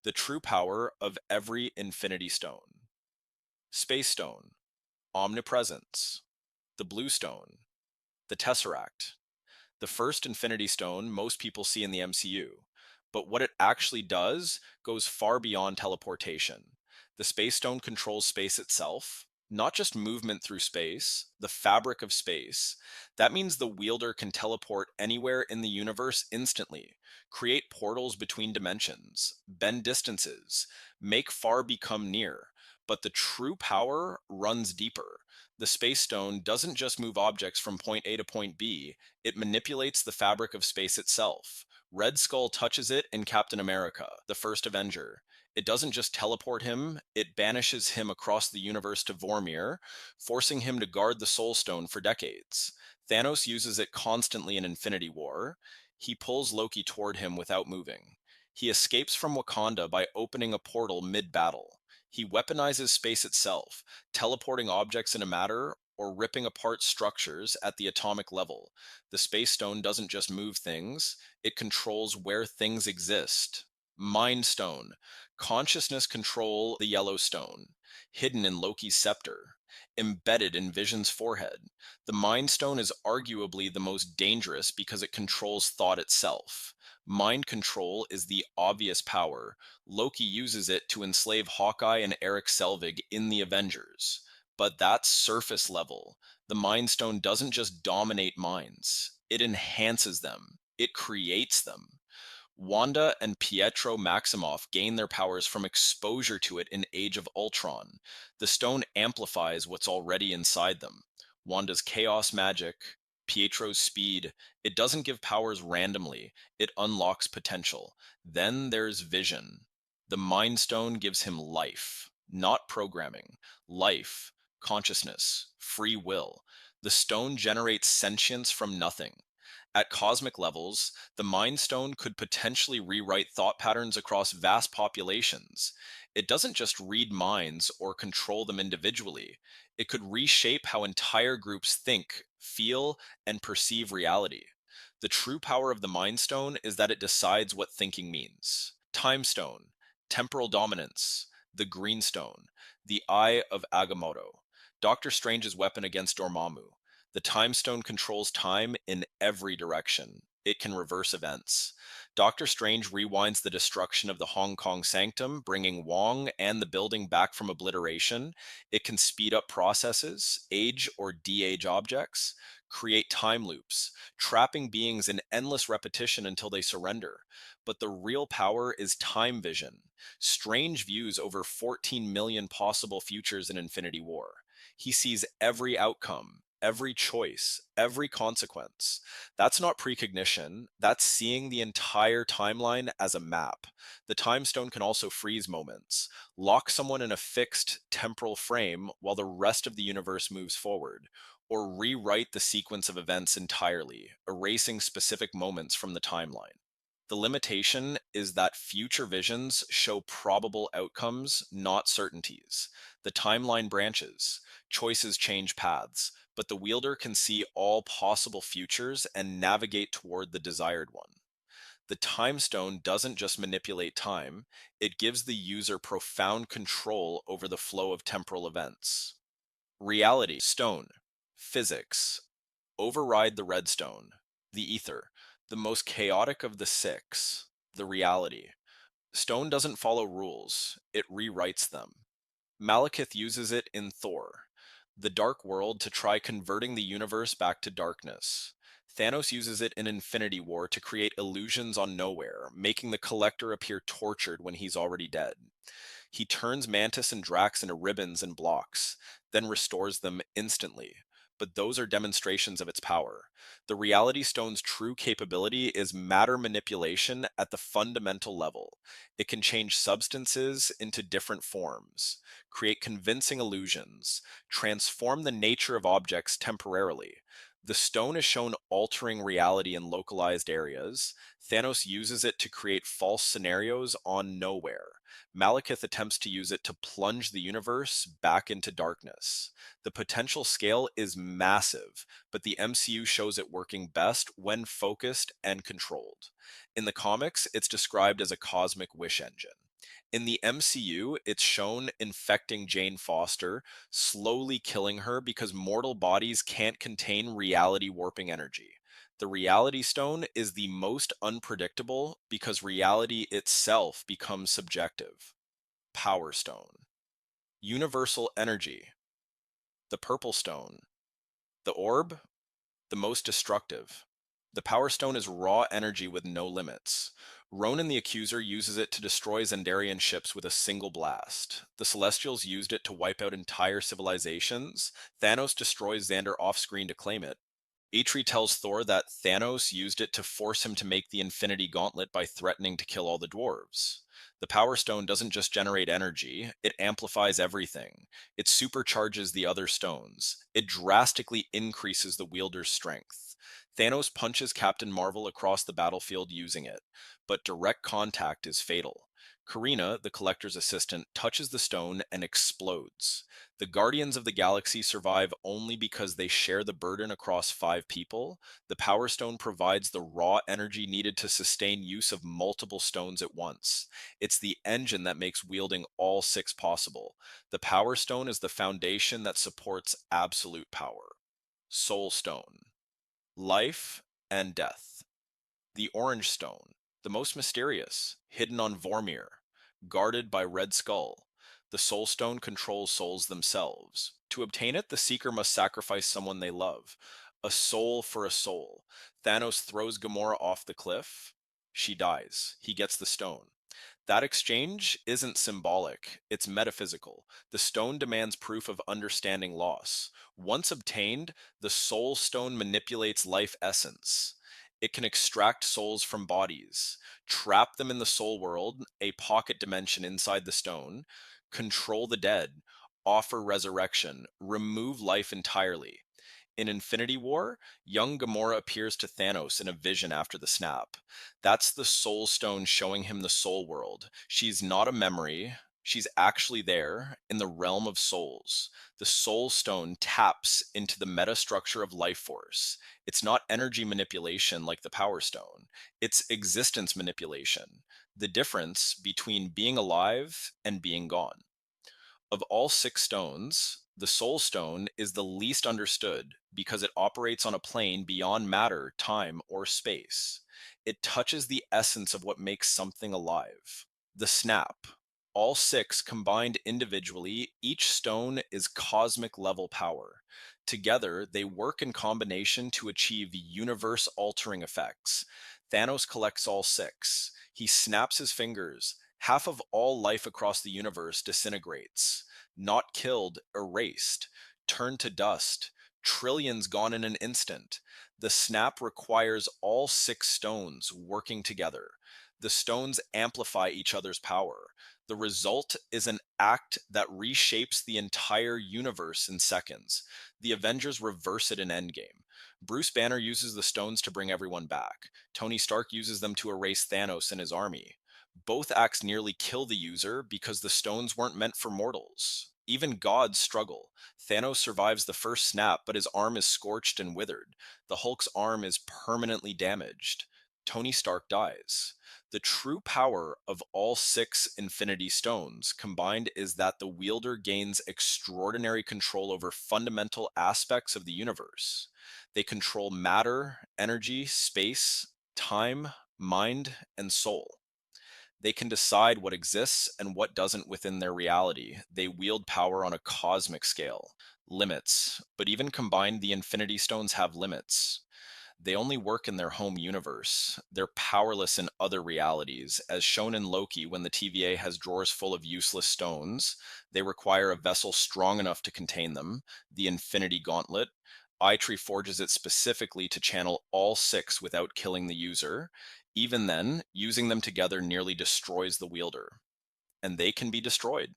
The true power of every Infinity Stone. Space Stone, Omnipresence. The Blue Stone, the Tesseract. The first Infinity Stone most people see in the MCU, but what it actually does goes far beyond teleportation. The Space Stone controls space itself, not just movement through space, the fabric of space. That means the wielder can teleport anywhere in the universe instantly, create portals between dimensions, bend distances, make far become near. But the true power runs deeper. The Space Stone doesn't just move objects from point A to point B, it manipulates the fabric of space itself. Red Skull touches it in Captain America, the first Avenger. It doesn't just teleport him, it banishes him across the universe to Vormir, forcing him to guard the Soul Stone for decades. Thanos uses it constantly in Infinity War. He pulls Loki toward him without moving. He escapes from Wakanda by opening a portal mid battle. He weaponizes space itself, teleporting objects into matter or ripping apart structures at the atomic level. The Space Stone doesn't just move things, it controls where things exist. Mind Stone, consciousness control the Yellow Stone, hidden in Loki's scepter, embedded in Vision's forehead. The Mind Stone is arguably the most dangerous because it controls thought itself. Mind control is the obvious power. Loki uses it to enslave Hawkeye and Eric Selvig in the Avengers. But that's surface level. The Mind Stone doesn't just dominate minds, it enhances them, it creates them. Wanda and Pietro Maximoff gain their powers from exposure to it in Age of Ultron. The stone amplifies what's already inside them. Wanda's chaos magic, Pietro's speed, it doesn't give powers randomly, it unlocks potential. Then there's Vision. The Mind Stone gives him life, not programming. Life, consciousness, free will. The stone generates sentience from nothing. At cosmic levels, the Mind Stone could potentially rewrite thought patterns across vast populations. It doesn't just read minds or control them individually, it could reshape how entire groups think, feel, and perceive reality. The true power of the Mind Stone is that it decides what thinking means. Time Stone, Temporal Dominance, the Green Stone, the Eye of Agamotto, Doctor Strange's weapon against Dormammu. The Time Stone controls time in every direction. It can reverse events. Doctor Strange rewinds the destruction of the Hong Kong Sanctum, bringing Wong and the building back from obliteration. It can speed up processes, age or de-age objects, create time loops, trapping beings in endless repetition until they surrender. But the real power is time vision. Strange views over 14 million possible futures in Infinity War. He sees every outcome, every choice, every consequence. That's not precognition, that's seeing the entire timeline as a map. The time stone can also freeze moments, lock someone in a fixed temporal frame while the rest of the universe moves forward, or rewrite the sequence of events entirely, erasing specific moments from the timeline. The limitation is that future visions show probable outcomes, not certainties. The timeline branches, choices change paths, but the wielder can see all possible futures and navigate toward the desired one. The time stone doesn't just manipulate time, it gives the user profound control over the flow of temporal events. Reality, stone, physics, override the redstone, the ether, the most chaotic of the six, the reality. Stone doesn't follow rules, it rewrites them. Malekith uses it in Thor, the Dark World, to try converting the universe back to darkness. Thanos uses it in Infinity War to create illusions on Nowhere, making the Collector appear tortured when he's already dead. He turns Mantis and Drax into ribbons and blocks, then restores them instantly. But those are demonstrations of its power. The Reality Stone's true capability is matter manipulation at the fundamental level. It can change substances into different forms, create convincing illusions, transform the nature of objects temporarily. The stone is shown altering reality in localized areas. Thanos uses it to create false scenarios on Nowhere. Malekith attempts to use it to plunge the universe back into darkness. The potential scale is massive, but the MCU shows it working best when focused and controlled. In the comics, it's described as a cosmic wish engine. In the MCU, it's shown infecting Jane Foster, slowly killing her because mortal bodies can't contain reality warping energy. The Reality Stone is the most unpredictable because reality itself becomes subjective. Power Stone. Universal Energy. The Purple Stone. The Orb, the most destructive. The Power Stone is raw energy with no limits. Ronan the Accuser uses it to destroy Zendarian ships with a single blast. The Celestials used it to wipe out entire civilizations. Thanos destroys Xander off screen to claim it. Atri tells Thor that Thanos used it to force him to make the Infinity Gauntlet by threatening to kill all the dwarves. The Power Stone doesn't just generate energy, it amplifies everything. It supercharges the other stones. It drastically increases the wielder's strength. Thanos punches Captain Marvel across the battlefield using it, but direct contact is fatal. Karina, the Collector's assistant, touches the stone and explodes. The Guardians of the Galaxy survive only because they share the burden across 5 people. The Power Stone provides the raw energy needed to sustain use of multiple stones at once. It's the engine that makes wielding all 6 possible. The Power Stone is the foundation that supports absolute power. Soul Stone. Life and death. The Orange Stone, the most mysterious, hidden on Vormir, guarded by Red Skull. The Soul Stone controls souls themselves. To obtain it, the Seeker must sacrifice someone they love. A soul for a soul. Thanos throws Gamora off the cliff. She dies. He gets the stone. That exchange isn't symbolic, it's metaphysical. The stone demands proof of understanding loss. Once obtained, the soul stone manipulates life essence. It can extract souls from bodies, trap them in the soul world, a pocket dimension inside the stone, control the dead, offer resurrection, remove life entirely. In Infinity War, young Gamora appears to Thanos in a vision after the snap. That's the Soul Stone showing him the soul world. She's not a memory. She's actually there in the realm of souls. The Soul Stone taps into the metastructure of life force. It's not energy manipulation like the Power Stone, it's existence manipulation. The difference between being alive and being gone. Of all 6 stones, the Soul Stone is the least understood because it operates on a plane beyond matter, time, or space. It touches the essence of what makes something alive. The Snap. All 6 combined individually, each stone is cosmic level power. Together, they work in combination to achieve universe altering effects. Thanos collects all 6. He snaps his fingers. Half of all life across the universe disintegrates. Not killed, erased, turned to dust, trillions gone in an instant. The snap requires all 6 stones working together. The stones amplify each other's power. The result is an act that reshapes the entire universe in seconds. The Avengers reverse it in Endgame. Bruce Banner uses the stones to bring everyone back. Tony Stark uses them to erase Thanos and his army. Both acts nearly kill the user because the stones weren't meant for mortals. Even gods struggle. Thanos survives the first snap, but his arm is scorched and withered. The Hulk's arm is permanently damaged. Tony Stark dies. The true power of all 6 Infinity Stones combined is that the wielder gains extraordinary control over fundamental aspects of the universe. They control matter, energy, space, time, mind, and soul. They can decide what exists and what doesn't within their reality. They wield power on a cosmic scale. Limits. But even combined, the Infinity Stones have limits. They only work in their home universe. They're powerless in other realities. As shown in Loki, when the TVA has drawers full of useless stones, they require a vessel strong enough to contain them, the Infinity Gauntlet. Eitri forges it specifically to channel all 6 without killing the user. Even then, using them together nearly destroys the wielder. And they can be destroyed.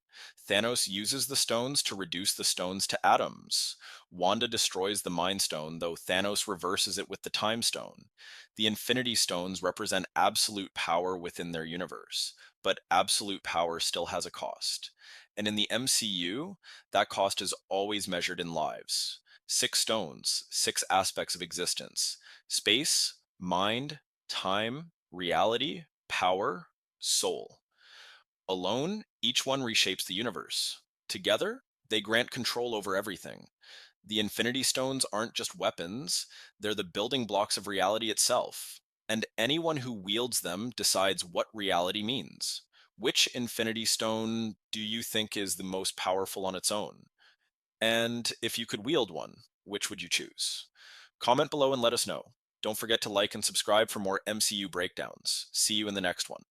Thanos uses the stones to reduce the stones to atoms. Wanda destroys the Mind Stone, though Thanos reverses it with the Time Stone. The Infinity Stones represent absolute power within their universe, but absolute power still has a cost. And in the MCU, that cost is always measured in lives. 6 stones, 6 aspects of existence: space, mind, time, reality, power, soul. Alone, each one reshapes the universe. Together, they grant control over everything. The Infinity Stones aren't just weapons, they're the building blocks of reality itself. And anyone who wields them decides what reality means. Which Infinity Stone do you think is the most powerful on its own? And if you could wield one, which would you choose? Comment below and let us know. Don't forget to like and subscribe for more MCU breakdowns. See you in the next one.